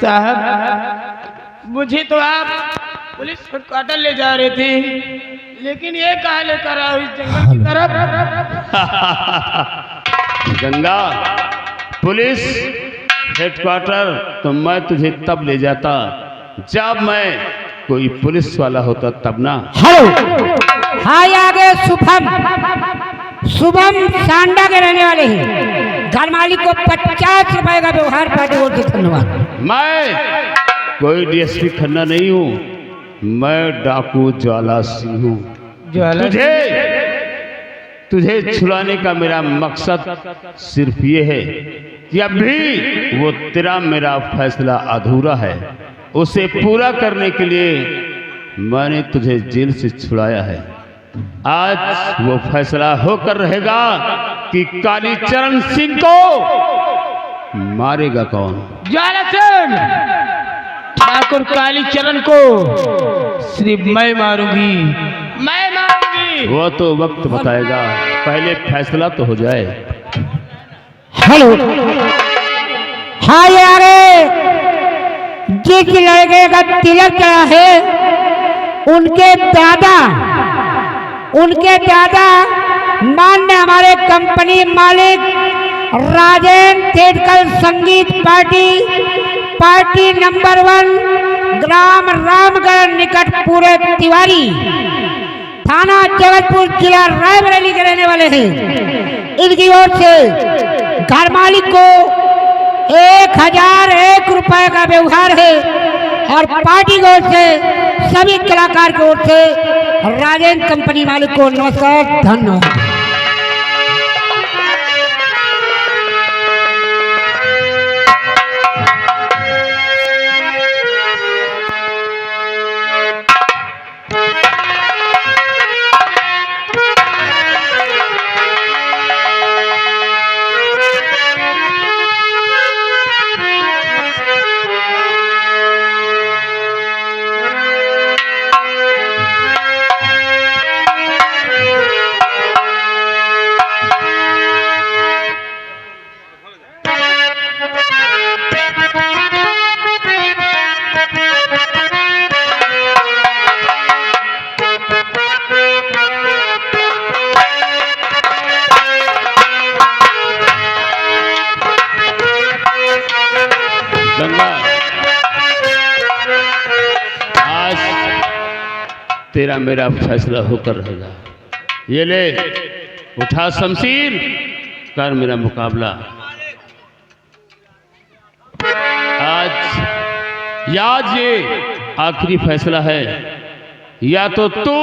साहब, मुझे तो आप पुलिस हेडक्वार्टर ले जा रहे थे, लेकिन ये कहाँ लेकर आओ इस जंगल की तरफ? गंगा, पुलिस हेडक्वार्टर तो मैं तुझे तब ले जाता जब मैं कोई पुलिस वाला होता, तब ना। हेलो, हाय आगे शुभम सांडा के रहने वाले हैं। घर मालिक को 50 रुपए का व्यवहार पार्टी और धन्यवाद। मैं कोई डीएसपी खन्ना नहीं हूँ, मैं डाकू ज्वाला सिंह हूँ। तुझे छुड़ाने का मेरा मकसद सिर्फ ये है कि अभी वो तेरा मेरा फैसला अधूरा है, उसे पूरा करने के लिए मैंने तुझे जेल से छुड़ाया है। आज वो फैसला होकर रहेगा कि कालीचरण सिंह को मारेगा कौन। ज्वाला सिंह, ठाकुर कालीचरण को सिर्फ मैं मारूंगी, मैं मारूंगी। वो तो वक्त बताएगा, पहले फैसला तो हो जाए। हेलो, हाय यारे, जिस लड़के का तिलक चढ़ा है उनके दादा मान्य हमारे कंपनी मालिक राजेंद्र थिएटर संगीत पार्टी नंबर 1 ग्राम रामगढ़ निकट पूरे तिवारी, थाना जबलपुर, जिला रायबरेली के रहने वाले हैं। इनकी ओर से घर मालिक को 1001 रुपए का व्यवहार है और पार्टी की ओर से सभी कलाकार की ओर से राजेंद्र कंपनी मालिक को नमस्कार, धन्यवाद। तेरा मेरा फैसला होकर रहेगा। ये ले, उठा शमशीर, कर मेरा मुकाबला। आज ये आखिरी फैसला है, या तो तू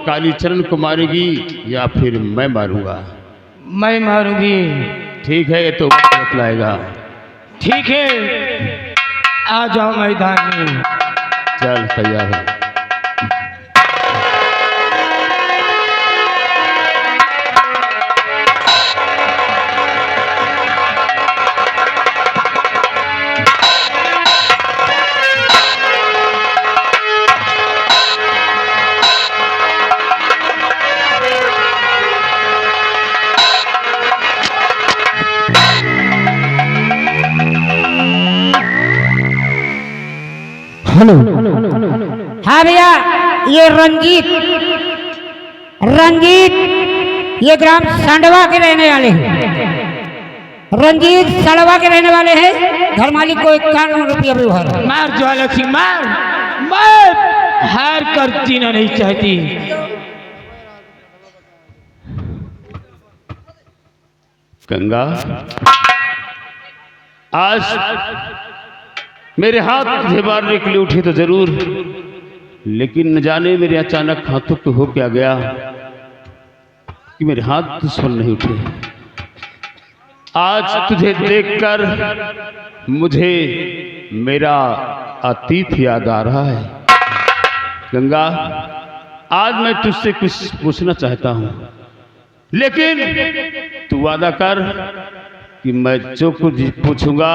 कालीचरण को मारेगी या फिर मैं मारूंगा। मैं मारूंगी। ठीक है, ये तो बतलाएगा। ठीक है, आ जाओ मैदान में। चल, तैयार है। हेलो, हाँ भैया, ये रंजीत ये ग्राम सांडवा के रहने वाले हैं। रंजीत सांडवा के रहने वाले हैं। घर मालिक को 51 रुपया व्यवहार। मार ज्वाला सिंह, मार। मैं हार कर जीना नहीं चाहती। गंगा, आज मेरे हाथ तुझे मारने के लिए उठे तो जरूर, लेकिन न जाने मेरे अचानक हाथों को हो क्या गया कि मेरे हाथ दुश्मन नहीं उठे। आज तुझे देखकर मुझे मेरा अतीत याद आ रहा है। गंगा, आज मैं तुझसे कुछ पूछना चाहता हूं, लेकिन तू वादा कर कि मैं जो कुछ पूछूंगा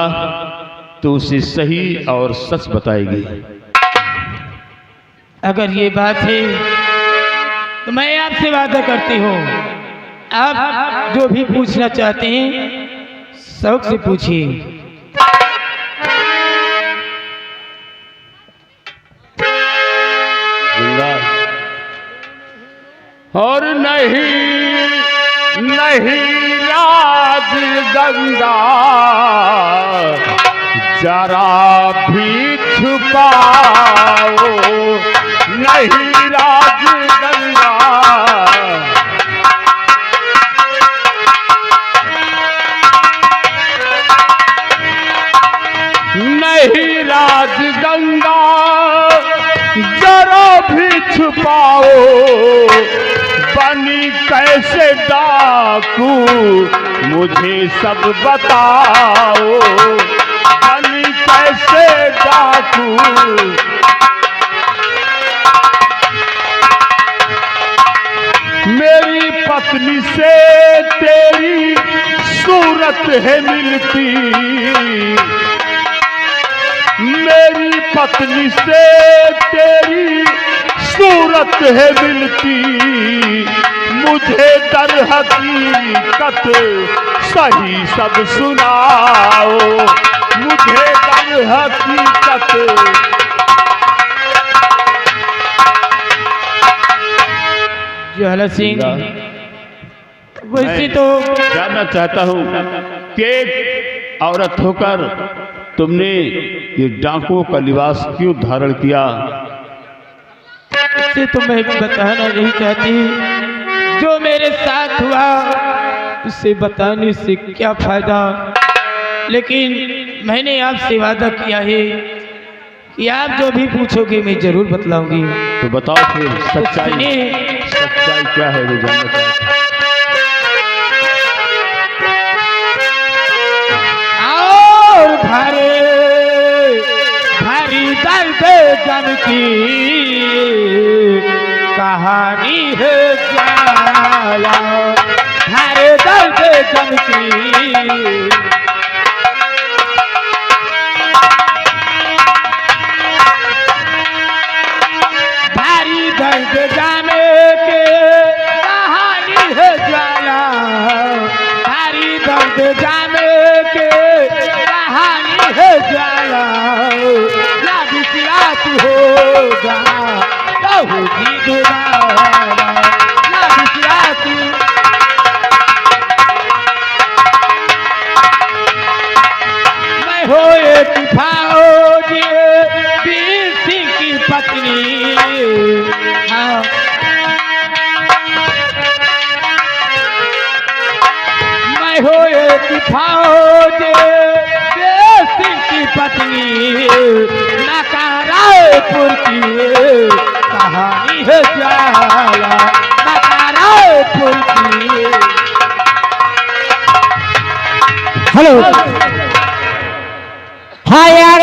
तो उसे सही और सच बताएगी। अगर ये बात है तो मैं आपसे वादा करती हूँ, आप जो भी पूछना चाहते हैं शौक से पूछिए। और नहीं नहीं राज गंगा जरा भी छुपाओ, नहीं राज गंगा। नहीं राज गंगा जरा भी छुपाओ, बनी कैसे डाकू मुझे सब बताओ, बनी कैसे डाकू। मेरी पत्नी से तेरी सूरत है मिलती, मेरी पत्नी से तेरी सूरत है मिलती, मुझे दर हकीकत सही सब सुनाओ, मुझे दर हकीकत। ज्वाला सिंह, वैसे तो जानना चाहता हूँ कि एक औरत होकर तुमने ये डाकुओं का लिबास क्यों धारण किया? इससे तो मैं बताना नहीं चाहती, जो मेरे साथ हुआ उसे बताने से क्या फायदा, लेकिन मैंने आपसे वादा किया है कि आप जो भी पूछोगे मैं जरूर बतलाऊंगी। तो बताओ फिर सच्चाई, सच्चाई क्या है वो जानना चाहता हूं। और भारी भारी दर्द जन की कहानी है ज्वाला, भारी दर्द जन की। भारी दर्द जाने के कहानी है ज्वाला, भारी दर्द जाने के कहानी है ज्वाला। या विश्वास होगा होगी दोबारा, या विश्वास। मैं हो एक फौजी वीर सिंह की पत्नी, हाँ। मैं हो एक फौजी वीर सिंह की पत्नी, नकारायपुर की कहानी है ज्वाला, नकारायपुर की। हेलो, हाँ यार,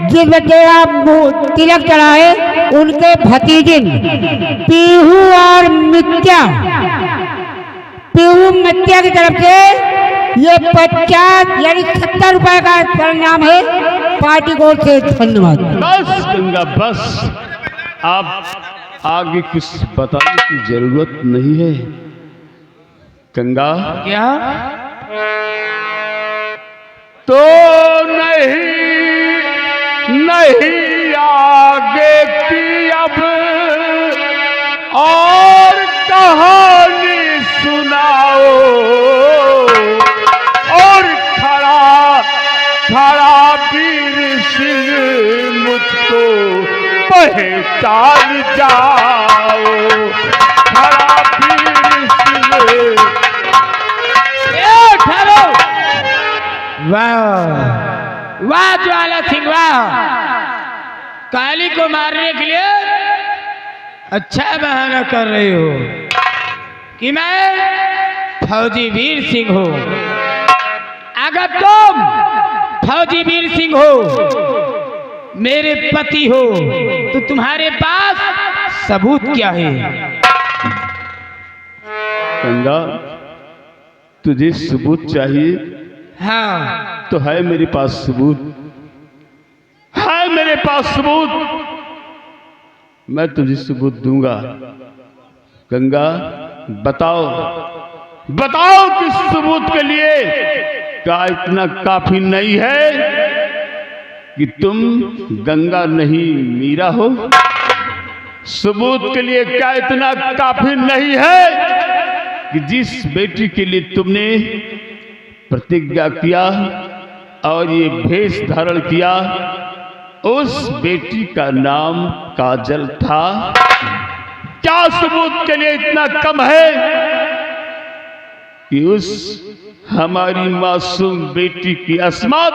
जिस बच्चे आप तिलक चढ़ाए उनके भतीजिन पीहू और मित्या, पीहू मित्या की तरफ से ये 50 यानी 70 रुपए का परिणाम है, पार्टी को से धन्यवाद। बस गंगा बस, आप आगे कुछ बताने की जरूरत नहीं है। गंगा क्या? तो नहीं नहीं आगे की अब और कहानी सुनाओ, और खड़ा खड़ा वीर सिंह मुझको पहचान जाओ, खड़ा वीर सिंह। ठहरो, वाह वाह ज्वाला सिंह वाह, काली को मारने के लिए अच्छा बहाना कर रहे हो कि मैं फौजी वीर सिंह हूँ। अगर तुम फौजी वीर सिंह हो, मेरे पति हो, तो तुम्हारे पास सबूत क्या है? गंगा तुझे सबूत चाहिए? हाँ तो है मेरे पास सबूत, है मेरे पास सबूत, मैं तुझे सबूत दूंगा। गंगा बताओ, बताओ किस सबूत के लिए? क्या इतना काफी नहीं है कि तुम गंगा नहीं मीरा हो? सबूत के लिए क्या इतना काफी नहीं है कि जिस बेटी के लिए तुमने प्रतिज्ञा किया और ये भेष धारण किया, उस बेटी का नाम काजल था? क्या सबूत के लिए इतना कम है कि उस हमारी मासूम बेटी की अस्मत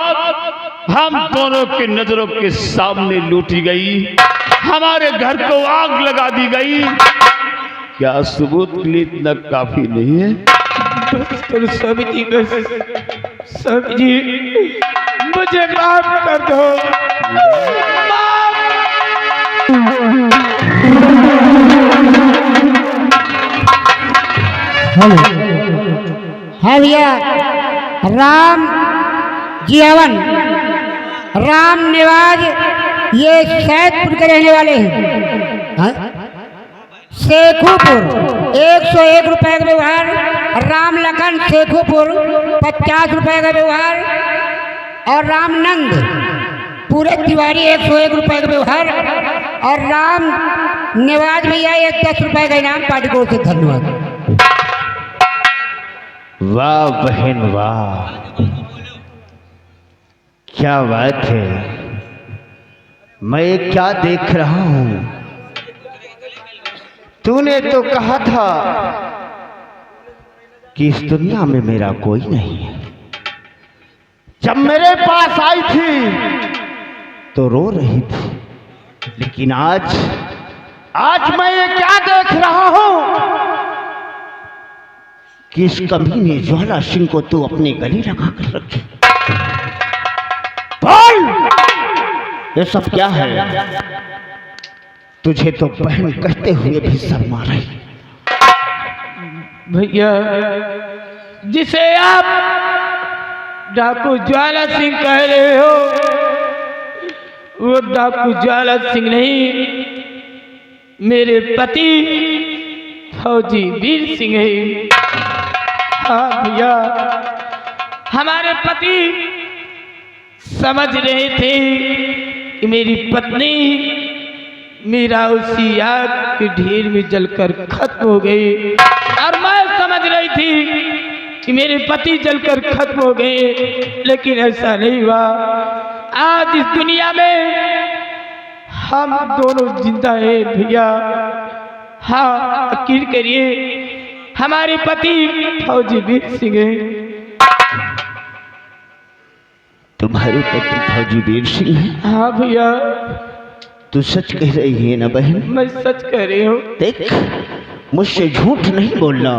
हम दोनों के नजरों के सामने लूटी गई, हमारे घर को आग लगा दी गई? क्या सबूत के लिए इतना काफी नहीं है? स्वामी जी, बस स्वामी जी मुझे माफ कर दो। है भैया, राम जियावन, राम निवाज, ये सैदपुर के रहने वाले हैं। हाँ? शेखुपुर 101 रुपए का व्यवहार, राम लखन शेखुपुर 50 रुपए का व्यवहार, और राम नंद पूरे तिवारी 101 रुपए का व्यवहार, और राम निवाज भैया 10 रुपए का इनाम। पार्टी को से धन्यवाद। वाह बहन वाह, क्या बात है। मैं क्या देख रहा हूं? तूने तो कहा था कि इस दुनिया में मेरा कोई नहीं है। जब मेरे पास आई थी तो रो रही थी, लेकिन आज मैं ये क्या देख रहा हूं कि इस कमीने ज्वाला सिंह को तू अपने गले लगा कर रखी। बोल, ये सब क्या है? तुझे तो बहन कहते हुए भी शर्म आ रही। भैया, जिसे आप डाकू ज्वाला सिंह कह रहे हो, वो डाकू ज्वाला सिंह नहीं, मेरे पति फौजी वीर सिंह है। हाँ भैया, हमारे पति समझ रहे थे कि मेरी पत्नी मीरा उसी आग के ढेर में जलकर खत्म हो गई, और मैं समझ रही थी कि मेरे पति जलकर खत्म हो गए, लेकिन ऐसा नहीं हुआ। आज इस दुनिया में हम दोनों जिंदा हैं भैया। हाँ, यकीन करिए, हमारे पति फौजी वीर सिंह हैं। तुम्हारे पति फौजी वीर सिंह है? हाँ भैया। तू सच कह रही है ना बहन? मैं सच कह रही हूँ। देख, मुझसे झूठ नहीं बोलना,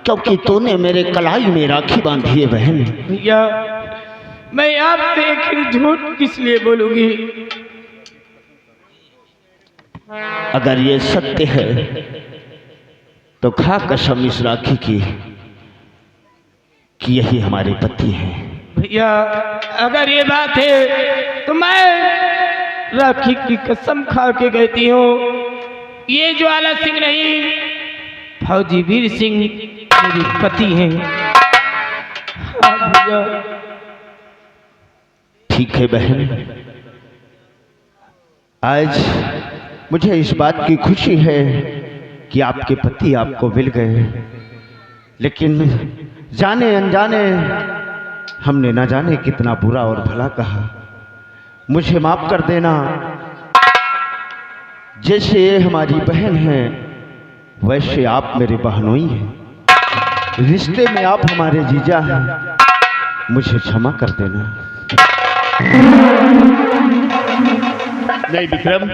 क्योंकि तूने मेरे कलाई में राखी बांधी है बहन। भैया, मैं आपसे एक झूठ किस लिए बोलूंगी? अगर ये सत्य है तो खा कसम इस राखी की कि यही हमारे पति हैं। भैया, अगर ये बात है तो मैं राखी की कसम खा के कहती हूँ, ये ज्वाला सिंह नहीं, फौजी वीर सिंह मेरे पति हैं। हाँ भैया। ठीक है बहन, आज मुझे इस बात की खुशी है कि आपके पति आपको मिल गए, लेकिन जाने अनजाने हमने न जाने कितना बुरा और भला कहा। मुझे माफ कर देना। जैसे ये हमारी बहन है, वैसे आप मेरे बहनोई हैं। रिश्ते में आप हमारे जीजा हैं। मुझे क्षमा कर देना। नहीं विक्रम,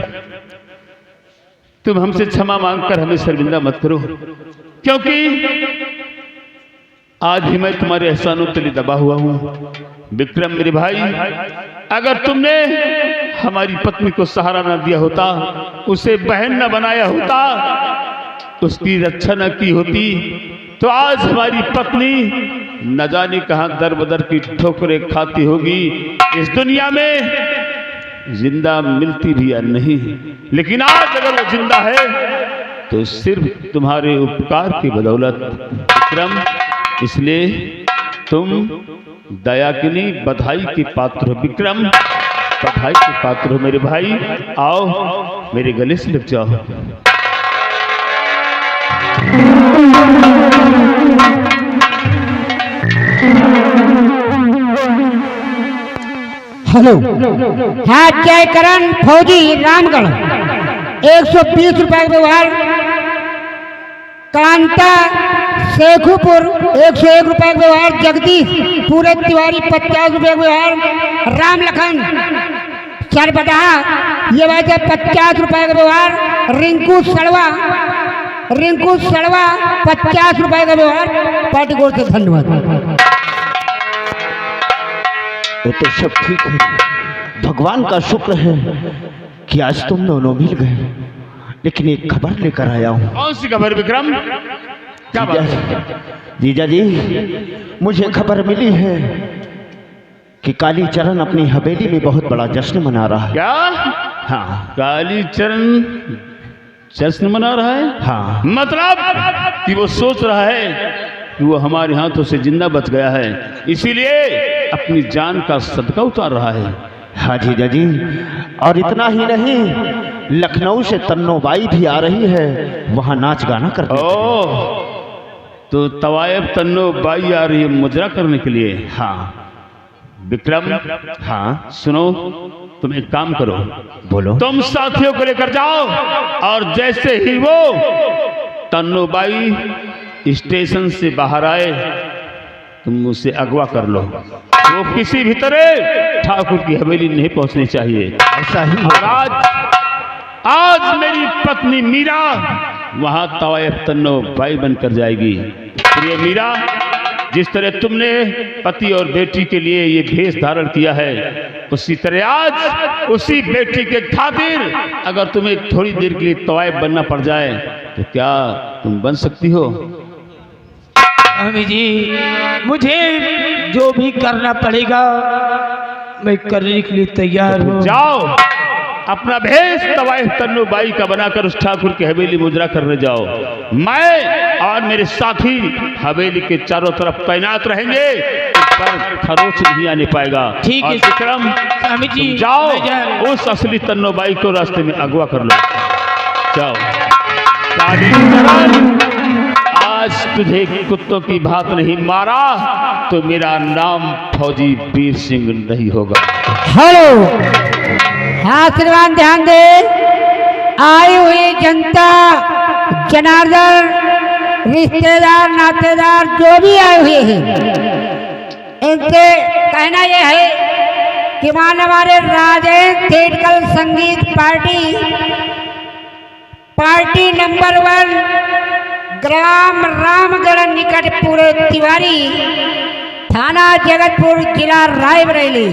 तुम हमसे क्षमा मांगकर हमें शर्मिंदा मत करो, क्योंकि आज ही मैं तुम्हारे एहसानों तले दबा हुआ हूं। विक्रम मेरे भाई, अगर तुमने हमारी पत्नी को सहारा न दिया होता, उसे बहन न बनाया होता, उसकी रक्षा न की होती, तो आज हमारी पत्नी न जाने कहां दर बदर की ठोकरें खाती होगी, इस दुनिया में जिंदा मिलती भी या नहीं। लेकिन आज अगर वो जिंदा है तो सिर्फ तुम्हारे उपकार की बदौलत। विक्रम, इसलिए तुम दया की नहीं, बधाई के पात्र हो। विक्रम, बधाई के पात्र हो मेरे भाई। आओ मेरे गले से लग जाओ। हेलो, हाँ जयकरण फौजी रामगढ़ 120 रुपए का व्यवहार। कांता शेखुपुर 101 रुपए का व्यवहार। जगदीश पूरे तिवारी 50 रुपए का व्यवहार। राम लखन सरबदा ये बात है 50 रुपए का व्यवहार। रिंकू सड़वा 50 रुपए का व्यवहार। पार्टी को से धन्यवाद। ये तो सब ठीक है, भगवान का शुक्र है कि आज तुम दोनों मिल गए। लेकिन एक खबर लेकर आया हूँ। कौन सी खबर विक्रम? क्या बात है? जीजा जी, मुझे खबर मिली है कि कालीचरण अपनी हवेली में बहुत बड़ा जश्न मना रहा है। क्या? हाँ, कालीचरण जश्न मना रहा है? हाँ। मतलब कि वो सोच रहा है कि वो हमारे हाथों से जिंदा बच गया है, इसीलिए अपनी जान का सदका उतार रहा है। हाँ जीजा जी, और इतना ही नहीं, लखनऊ से तन्नोबाई भी आ रही है, वहाँ नाच गाना करते हैं। ओह, तो तवायब तन्नोबाई आ रही है मुजरा करने के लिए। हाँ विक्रम, हाँ, सुनो, तुम एक काम करो, बोलो। तुम साथियों को लेकर जाओ और जैसे ही वो तन्नोबाई स्टेशन से बाहर आए तुम उसे अगवा कर लो। वो किसी भी तरह ठाकुर की हवेली नहीं पहुंचनी चाहिए। ऐसा ही और आज मेरी पत्नी मीरा वहां तवायफ तन्नोबाई बनकर जाएगी। प्रिय मीरा, जिस तरह तुमने पति और बेटी के लिए ये भेष धारण किया है, उसी तरह आज उसी बेटी के खातिर अगर तुम्हें थोड़ी देर के लिए तवायफ बनना पड़ जाए तो क्या तुम बन सकती हो? स्वामी जी, मुझे जो भी करना पड़ेगा मैं करने के लिए तैयार हूँ। जाओ, अपना भेष तवायफ तन्नोबाई का बनाकर उस ठाकुर की हवेली मुजरा करने जाओ। मैं और मेरे साथी हवेली के चारों तरफ तैनात रहेंगे, पर खरोच नहीं आने पाएगा। ठीक है विक्रम, स्वामी जी, तुम जाओ, मैं जा रहा हूं। उस असली तन्नोबाई को रास्ते में अगवा कर लो। जाओ। कालीचरण, आज तुझे कुत्तों की भात नहीं मारा तो मेरा नाम फौजी वीर सिंह नहीं होगा। हेलो, हाँ श्रीमान ध्यान दे। आई हुई जनता, जनार्दन, रिश्तेदार, नातेदार जो भी आए हुए हैं, इनसे कहना यह है कि मान हमारे राजेंद्र थिएटर संगीत पार्टी नंबर 1 ग्राम रामगढ़ निकट पूरे तिवारी, थाना जगतपुर, जिला रायबरेली,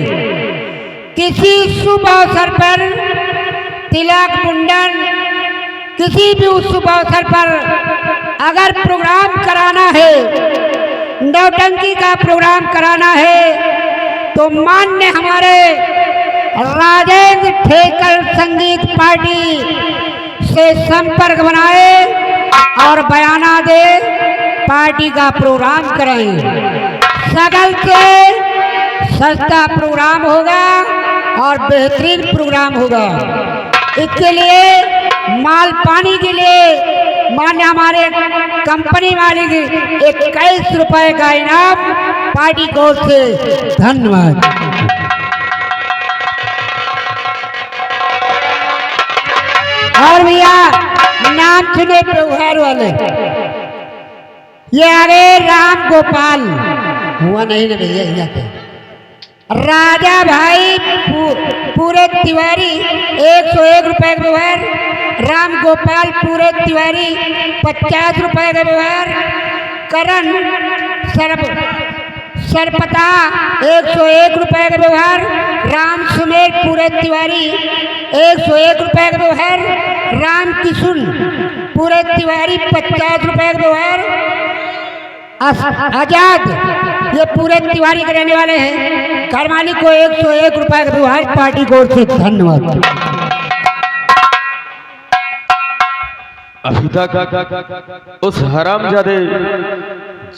किसी शुभ अवसर पर तिलक मुंडन, किसी भी शुभ अवसर पर अगर प्रोग्राम कराना है, नौटंकी का प्रोग्राम कराना है, तो मान्य हमारे राजेंद्र थिएटर संगीत पार्टी से संपर्क बनाए और बयाना दे, पार्टी का प्रोग्राम करें। सगल से सस्ता प्रोग्राम होगा और बेहतरीन प्रोग्राम होगा। इसके लिए माल पानी के लिए मान्य हमारे कंपनी मालिक 21 रुपए का इनाम पार्टी की ओर से। धन्यवाद। और भैया नाम सुने व्यवहार वाले, ये आगे राम गोपाल हुआ नहीं ना भैया, यहाँ राजा भाई पूरे तिवारी 101 रुपए का व्यवहार। राम गोपाल पूरे तिवारी 50 रुपए का व्यवहार। करण सरपता 101 रुपए का व्यवहार। राम सुमेर पूरे तिवारी 101 रुपए का व्यवहार। राम किशुन पूरे तिवारी 50 रुपए का व्यवहार। आजाद ये पूरे तिवारी के रहने वाले हैं। घर मालिक को 101 रुपए का व्यवहार पार्टी की ओर से। धन्यवाद। अभी तक उस हरामजादे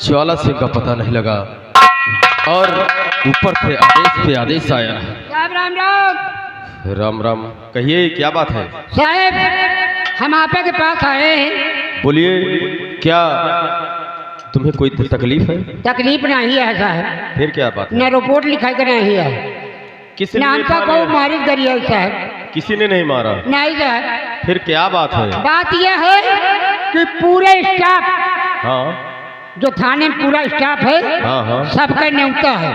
ज्वाला सिंह का पता नहीं लगा और ऊपर से आदेश पे आदेश आया है। राम राम राम। राम राम, कहिए क्या बात है? साहब हम आपे के पास आए हैं। बोलिए, क्या तुम्हें कोई तकलीफ है? तकलीफ नहीं है साहब, फिर क्या बात है? न रिपोर्ट लिखाई कर नहीं है, किसी न ने हमका नहीं को मारा? मारी करी है साहब। किसी ने नहीं मारा? नहीं साहब, फिर क्या बात है? बात यह है कि पूरे स्टाफ, हाँ जो थाने में पूरा स्टाफ है, हाँ हाँ। सबका न्योता है।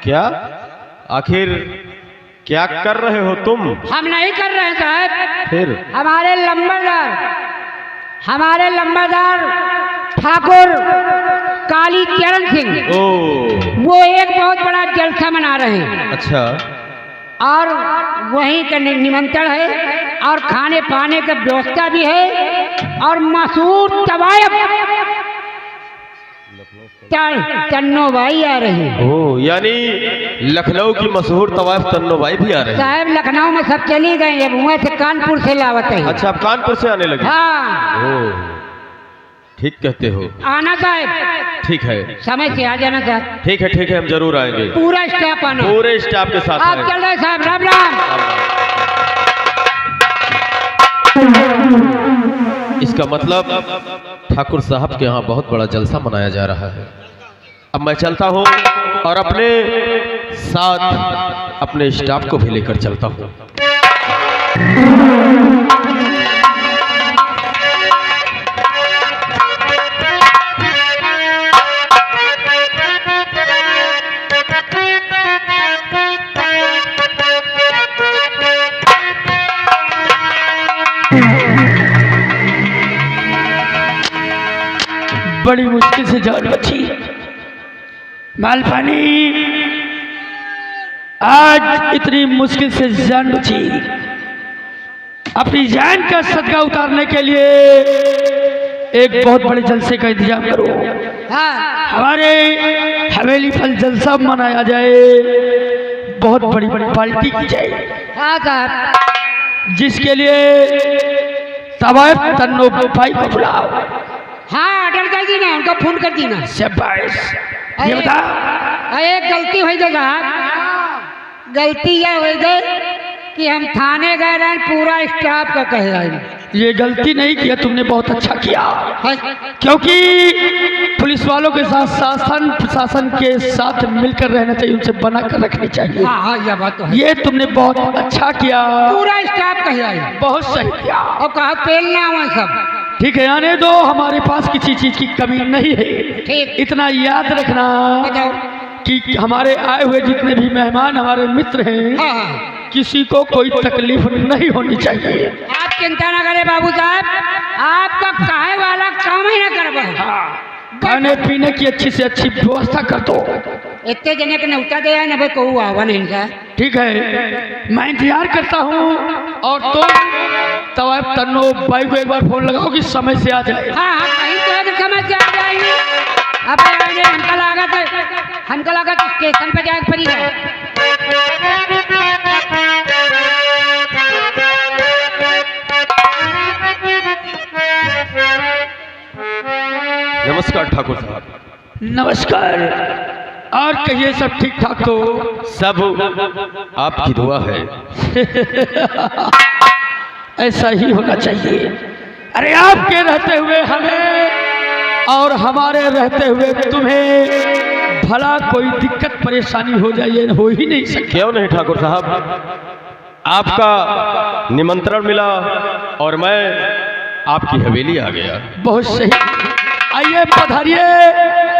क्या? आखिर क्या कर रहे हो तुम? हम नहीं कर रहे हैं साहब, फिर हमारे लंबरदार ठाकुर काली चरण सिंह, ओ वो एक बहुत बड़ा जलसा मना रहे हैं अच्छा, और वहीं का निमंत्रण है और खाने पाने का व्यवस्था भी है और मशहूर तवायफ तन्नो भाई आ रहे हैं। ओ यानी लखनऊ की मशहूर तवायफ तन्नो भाई भी आ रहे हैं? साहब लखनऊ में सब चली गई है, वहाँ से कानपुर से लावत है। अच्छा, आप कानपुर से आने लगे? हाँ ओ ठीक कहते हो। आना साहब, ठीक है, समय से आ जाना साहब। ठीक है, हम जरूर आएंगे। पूरा स्टाफ आना, पूरे स्टाफ के साथ आप आएंगे। चल रहे साहब। राम राम। इसका मतलब ठाकुर साहब के यहाँ बहुत बड़ा जलसा मनाया जा रहा है। अब मैं चलता हूँ और अपने साथ अपने स्टाफ को भी लेकर चलता हूँ। बड़ी मुश्किल से जान बची। मालपानी, आज इतनी मुश्किल से जान बची। अपनी जान का सदका उतारने के लिए एक बहुत बड़े जलसे का इंतजाम करो। हाँ हमारे हवेली फल जलसा मनाया जाए, बहुत बड़ी बड़ी पार्टी की जाए, हाँ साहब। जिसके लिए तवायफ तन्नो भाई को बुलाओ। हाँ ऑर्डर कर दी ना, उनको फोन कर दी ना। शाबाश। ये बता, एक गलती हो गई साहब, गलती यह हो गई कि हम थाने गए रहे, पूरा स्टाफ का कह रहे हैं। ये गलती नहीं किया तुमने, बहुत अच्छा किया, हाँ, क्योंकि पुलिस वालों के साथ शासन प्रशासन के साथ मिलकर रहना चाहिए, उनसे बना कर रखनी चाहिए। हाँ यह बात तो है। ये तुमने बहुत अच्छा किया, पूरा स्टाफ कह रहे हैं बहुत सही किया। और कहा पेलना हुआ सब। ठीक है, आने दो, हमारे पास किसी चीज की कमी नहीं है। ठीक। इतना याद रखना बताओ। कि हमारे आए हुए जितने भी मेहमान हमारे मित्र हैं, हाँ किसी को कोई तकलीफ नहीं होनी चाहिए। आप चिंता ना करें बाबू साहब, आपका काहे वाला काम ही ना करवा। खाने पीने की अच्छी से अच्छी व्यवस्था कर दो। इतने जने के नौता दे है ना भाई, कहू आवा नहीं का। ठीक है, मैं इंतजार करता हूँ और तो तवायफ तन्नो भाई को एक बार फोन लगाओ कि समय से आ जाए। हाँ हाँ कहीं तो है कि समझ से आ जाएंगे। अब आएंगे, हमका लगा स्टेशन पे जाए पड़ेगा। नमस्कार ठाकुर साहब। नमस्कार। और कहिए, सब ठीक ठाक तो? सब आपकी दुआ है। ऐसा ही होना चाहिए। अरे आपके रहते हुए हमें और हमारे रहते हुए तुम्हें भला कोई दिक्कत परेशानी हो जाए, ये हो ही नहीं सकती। क्यों नहीं ठाकुर साहब, आपका निमंत्रण मिला और मैं आपकी हवेली आ गया। बहुत सही, आइए पधारिए,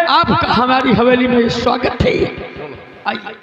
आपका हमारी हवेली में स्वागत है। आइए।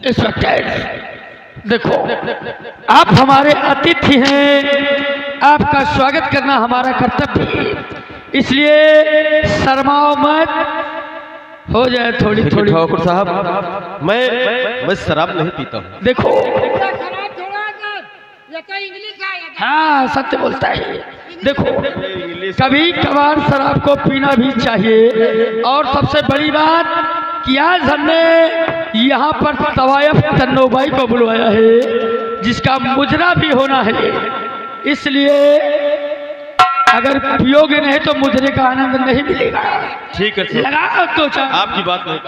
इंस्पेक्टर, देखो, आप हमारे अतिथि हैं, आपका स्वागत करना हमारा कर्तव्य है, इसलिए शर्माओ मत, हो जाए थोड़ी देखिए थोड़ी। ठाकुर साहब, मैं शराब नहीं पीता हूँ। देखो, ये तो इंग्लिश है। हाँ सत्य बोलता है। देखो, कभी कभार शराब को पीना भी चाहिए, और सबसे बड़ी बात कि आज हमने यहाँ पर तवायफ तन्नोबाई को बुलवाया है, जिसका मुजरा भी होना है, इसलिए अगर पियोगे नहीं तो मुजरे का आनंद नहीं मिलेगा। ठीक है, लगा तो चार। आपकी बात नहीं।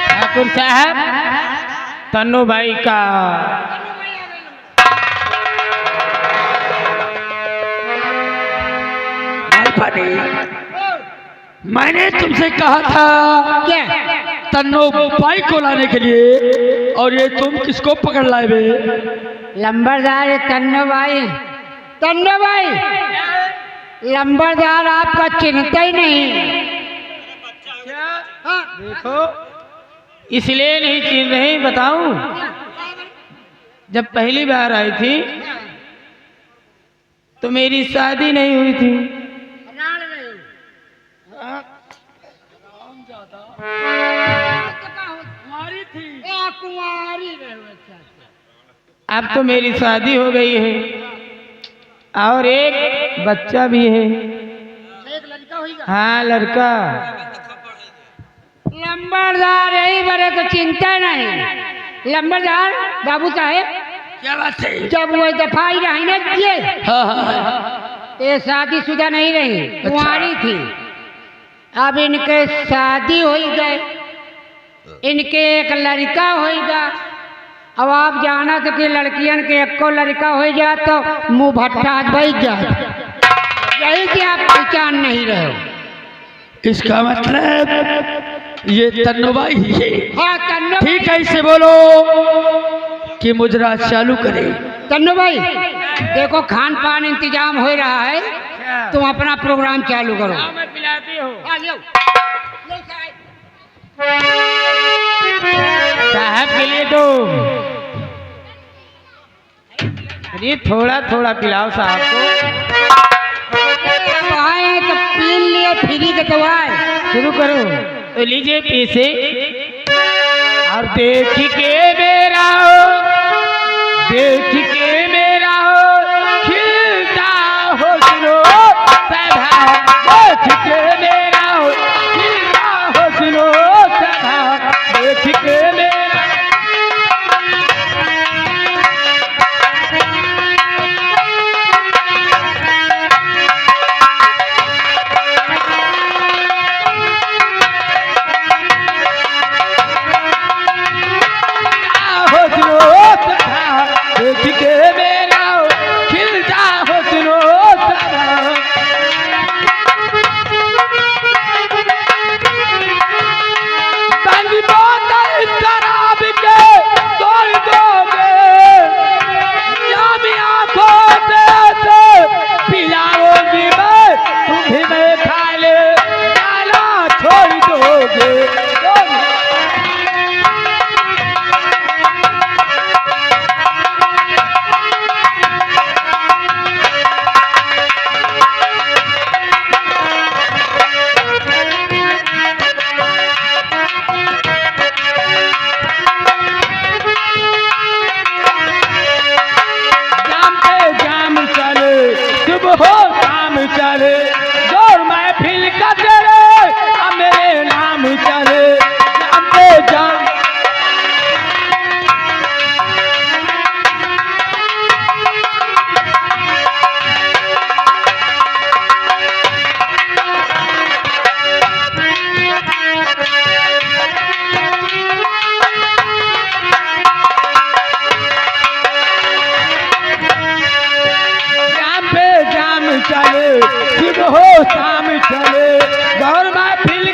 ठाकुर साहब, तन्नू भाई का मैंने तुमसे कहा था क्या? तन्नो बाई को लाने के लिए, और ये तुम किसको पकड़ लाए बे? लंबरदार है तन्नो भाई। तन्नो भाई, लंबरदार आपका चिन्हता ही नहीं। हाँ। देखो, इसलिए नहीं चिन्ह रहे, बताऊं? जब पहली बार आई थी तो मेरी शादी नहीं हुई थी। अब तो मेरी शादी हो गई है और एक बच्चा भी है। एक लड़का होगा। हाँ, लड़का। लंबरदार यही बड़े तो चिंता नहीं। लंबरदार बाबू साहेब, क्या बात है? जब वो दफा ही रही ना किए, हाँ हाँ, ये शादीशुदा नहीं रही, कुंवारी थी। अब इनके शादी हो गए, इनके एक लड़का होगा। अब आप जाना तो कि लड़कियन के एको लड़का हो जाए तो मुंह भट्टा बैठ जाए, यही कि आप पहचान नहीं रहे हो। इसका मतलब ये तन्नुबाई ही है। हाँ तन्नो, ठीक है, इसे बोलो कि मुजरा चालू करे। तन्नो भाई देखो, खान पान इंतजाम हो रहा है, तुम अपना प्रोग्राम चालू करो। मैं पिलाती हूँ। साहब के लिए तो ये थोड़ा थोड़ा पिलाओ साहब को। आए तो पी लिए, फ्री के दवाई शुरू करो तो लीजिए पीसे। और देख के मेरा हो, देख के मेरा हो खिलता हो सुनो सदा, देख के मेरा हो खिलता हो सुनो सदा, देख के मेरा। चले, सुबह हो शाम चले, गौर महफिल